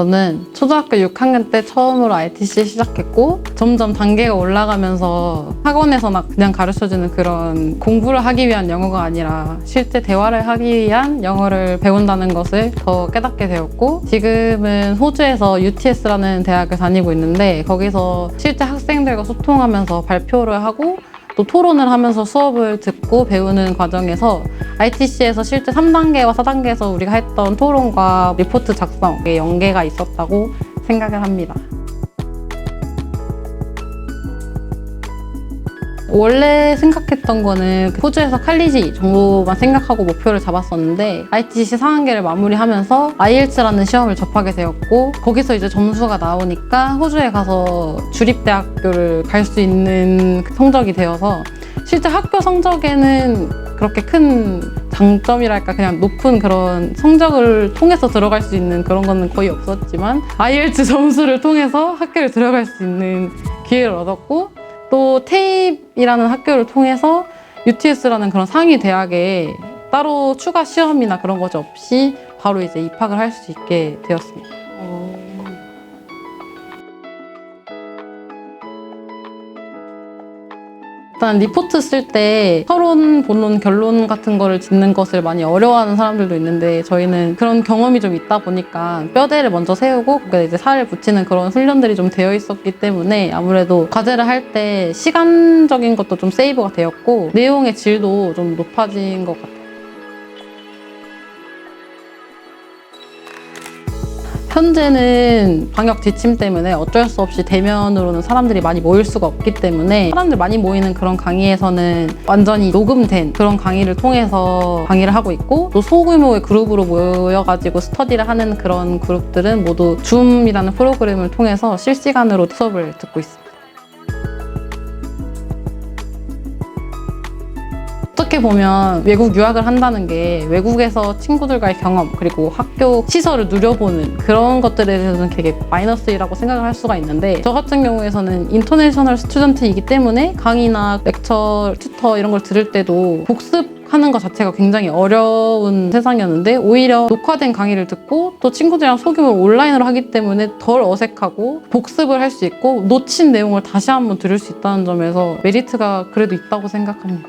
저는 초등학교 6학년 때 처음으로 ITC 시작했고 점점 단계가 올라가면서 학원에서나 그냥 가르쳐주는 그런 공부를 하기 위한 영어가 아니라 실제 대화를 하기 위한 영어를 배운다는 것을 더 깨닫게 되었고 지금은 호주에서 UTS라는 대학을 다니고 있는데 거기서 실제 학생들과 소통하면서 발표를 하고 또 토론을 하면서 수업을 듣고 배우는 과정에서 ITC에서 실제 3단계와 4단계에서 우리가 했던 토론과 리포트 작성에 연계가 있었다고 생각을 합니다. 원래 생각했던 거는 호주에서 칼리지 정도만 생각하고 목표를 잡았었는데 ITC 4단계를 마무리하면서 IELTS라는 시험을 접하게 되었고 거기서 이제 점수가 나오니까 호주에 가서 주립대학교를 갈 수 있는 성적이 되어서 실제 학교 성적에는 그렇게 큰 장점이랄까 그냥 높은 그런 성적을 통해서 들어갈 수 있는 그런 거는 거의 없었지만 IELTS 점수를 통해서 학교를 들어갈 수 있는 기회를 얻었고 또 테이프이라는 학교를 통해서 UTS라는 그런 상위 대학에 따로 추가 시험이나 그런 것 없이 바로 이제 입학을 할 수 있게 되었습니다. 일단 리포트 쓸 때 서론, 본론, 결론 같은 거를 짓는 것을 많이 어려워하는 사람들도 있는데 저희는 그런 경험이 좀 있다 보니까 뼈대를 먼저 세우고 거기에 이제 살을 붙이는 그런 훈련들이 좀 되어 있었기 때문에 아무래도 과제를 할 때 시간적인 것도 좀 세이브가 되었고 내용의 질도 좀 높아진 것 같아요. 현재는 방역 지침 때문에 어쩔 수 없이 대면으로는 사람들이 많이 모일 수가 없기 때문에 사람들 많이 모이는 그런 강의에서는 완전히 녹음된 그런 강의를 통해서 강의를 하고 있고 또 소규모의 그룹으로 모여가지고 스터디를 하는 그런 그룹들은 모두 줌이라는 프로그램을 통해서 실시간으로 수업을 듣고 있습니다. 어떻게 보면 외국 유학을 한다는 게 외국에서 친구들과의 경험 그리고 학교 시설을 누려보는 그런 것들에 대해서는 되게 마이너스라고 생각을 할 수가 있는데 저 같은 경우에서는 인터내셔널 스튜던트이기 때문에 강의나 렉처, 튜터 이런 걸 들을 때도 복습하는 것 자체가 굉장히 어려운 세상이었는데 오히려 녹화된 강의를 듣고 또 친구들이랑 소규모로 온라인으로 하기 때문에 덜 어색하고 복습을 할 수 있고 놓친 내용을 다시 한번 들을 수 있다는 점에서 메리트가 그래도 있다고 생각합니다.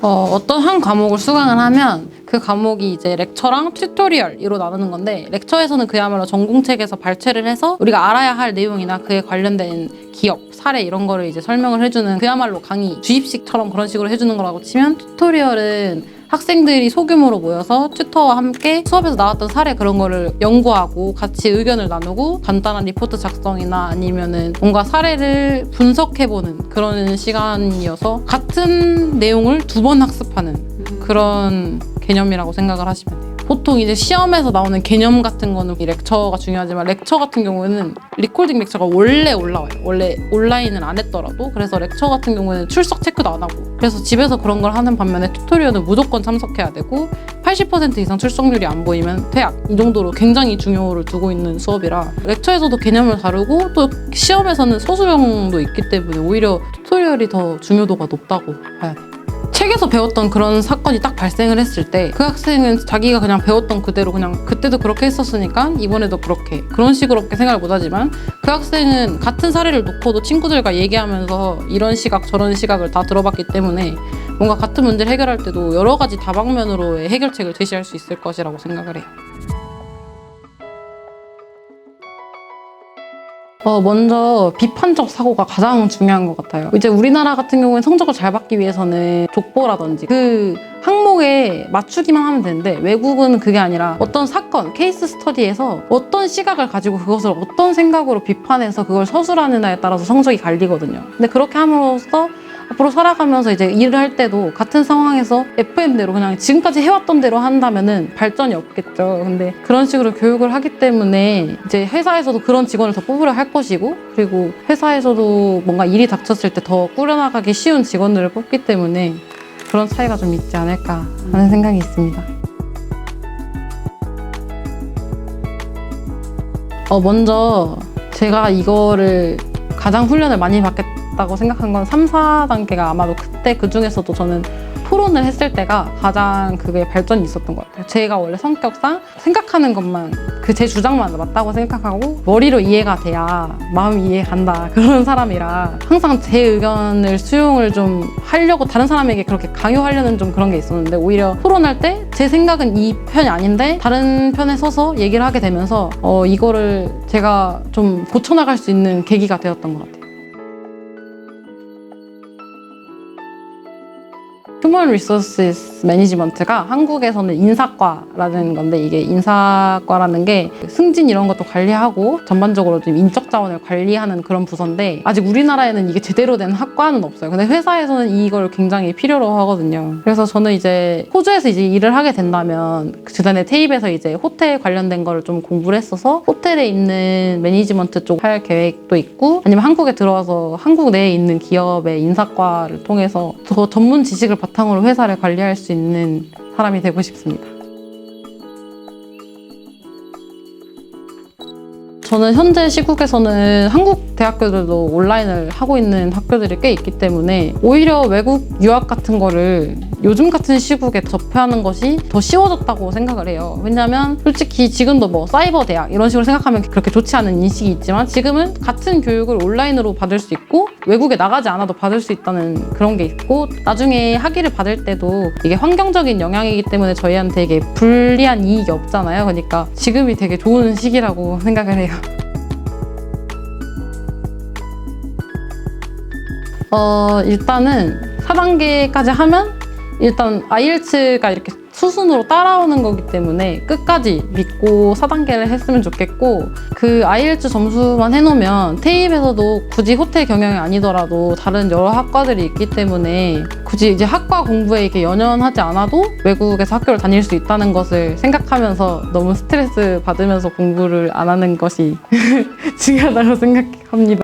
어떤 한 과목을 수강을 하면 그 과목이 이제 렉처랑 튜토리얼로 나누는 건데 렉처에서는 그야말로 전공책에서 발췌를 해서 우리가 알아야 할 내용이나 그에 관련된 기업, 사례 이런 거를 이제 설명을 해주는 그야말로 강의, 주입식처럼 그런 식으로 해주는 거라고 치면 튜토리얼은 학생들이 소규모로 모여서 튜터와 함께 수업에서 나왔던 사례 그런 거를 연구하고 같이 의견을 나누고 간단한 리포트 작성이나 아니면은 뭔가 사례를 분석해보는 그런 시간이어서 같은 내용을 2번 학습하는 그런 개념이라고 생각을 하시면 돼요. 보통 이제 시험에서 나오는 개념 같은 거는 이 렉처가 중요하지만 렉처 같은 경우에는 리코딩 렉처가 원래 올라와요. 원래 온라인을 안 했더라도. 그래서 렉처 같은 경우에는 출석 체크도 안 하고 그래서 집에서 그런 걸 하는 반면에 튜토리얼은 무조건 참석해야 되고 80% 이상 출석률이 안 보이면 퇴학 이 정도로 굉장히 중요를 두고 있는 수업이라 렉처에서도 개념을 다루고 또 시험에서는 소수형도 있기 때문에 오히려 튜토리얼이 더 중요도가 높다고 봐야 돼요. 책에서 배웠던 그런 사건이 딱 발생을 했을 때 그 학생은 자기가 그냥 배웠던 그대로 그냥 그때도 그렇게 했었으니까 이번에도 그렇게 그런 식으로밖에 생각을 못하지만 그 학생은 같은 사례를 놓고도 친구들과 얘기하면서 이런 시각 저런 시각을 다 들어봤기 때문에 뭔가 같은 문제를 해결할 때도 여러 가지 다방면으로의 해결책을 제시할 수 있을 것이라고 생각을 해요. 먼저 비판적 사고가 가장 중요한 것 같아요. 이제 우리나라 같은 경우는 성적을 잘 받기 위해서는 족보라든지 그 항목에 맞추기만 하면 되는데 외국은 그게 아니라 어떤 사건, 케이스 스터디에서 어떤 시각을 가지고 그것을 어떤 생각으로 비판해서 그걸 서술하느냐에 따라서 성적이 갈리거든요. 근데 그렇게 함으로써 앞으로 살아가면서 이제 일을 할 때도 같은 상황에서 FM대로 그냥 지금까지 해왔던 대로 한다면은 발전이 없겠죠. 근데 그런 식으로 교육을 하기 때문에 이제 회사에서도 그런 직원을 더 뽑으려 할 것이고 그리고 회사에서도 뭔가 일이 닥쳤을 때 더 꾸려나가기 쉬운 직원들을 뽑기 때문에 그런 차이가 좀 있지 않을까 하는 생각이 있습니다. 먼저 제가 이거를 가장 훈련을 많이 받게 맞다고 생각한 건 3, 4단계가 아마도 그때 그 중에서도 저는 토론을 했을 때가 가장 그게 발전이 있었던 것 같아요. 제가 원래 성격상 생각하는 것만 제 주장만 맞다고 생각하고 머리로 이해가 돼야 마음이 이해간다 그런 사람이라 항상 제 의견을 수용을 좀 하려고 다른 사람에게 그렇게 강요하려는 좀 그런 게 있었는데 오히려 토론할 때 제 생각은 이 편이 아닌데 다른 편에 서서 얘기를 하게 되면서 이거를 제가 좀 고쳐나갈 수 있는 계기가 되었던 것 같아요. 휴먼 리소스 매니지먼트가 한국에서는 인사과라는 건데 이게 인사과라는 게 승진 이런 것도 관리하고 전반적으로 좀 인적 자원을 관리하는 그런 부서인데 아직 우리나라에는 이게 제대로 된 학과는 없어요. 근데 회사에서는 이걸 굉장히 필요로 하거든요. 그래서 저는 이제 호주에서 이제 일을 하게 된다면 그 주변에 테이프에서 이제 호텔 관련된 거를 좀 공부를 했어서 호텔에 있는 매니지먼트 쪽 할 계획도 있고 아니면 한국에 들어와서 한국 내에 있는 기업의 인사과를 통해서 더 전문 지식을 바탕으로 회사를 관리할 수 있는 사람이 되고 싶습니다. 저는 현재 시국에서는 한국 대학교들도 온라인을 하고 있는 학교들이 꽤 있기 때문에 오히려 외국 유학 같은 거를 요즘 같은 시국에 접하는 것이 더 쉬워졌다고 생각을 해요. 왜냐면 솔직히 지금도 뭐 사이버 대학 이런 식으로 생각하면 그렇게 좋지 않은 인식이 있지만 지금은 같은 교육을 온라인으로 받을 수 있고 외국에 나가지 않아도 받을 수 있다는 그런 게 있고 나중에 학위를 받을 때도 이게 환경적인 영향이기 때문에 저희한테 이게 불리한 이익이 없잖아요. 그러니까 지금이 되게 좋은 시기라고 생각을 해요. 일단은 4단계까지 하면 일단 IELTS가 이렇게 수순으로 따라오는 거기 때문에 끝까지 믿고 4단계를 했으면 좋겠고 그 IELTS 점수만 해놓으면 테이프에서도 굳이 호텔 경영이 아니더라도 다른 여러 학과들이 있기 때문에 굳이 이제 학과 공부에 이렇게 연연하지 않아도 외국에서 학교를 다닐 수 있다는 것을 생각하면서 너무 스트레스 받으면서 공부를 안 하는 것이 중요하다고 생각합니다.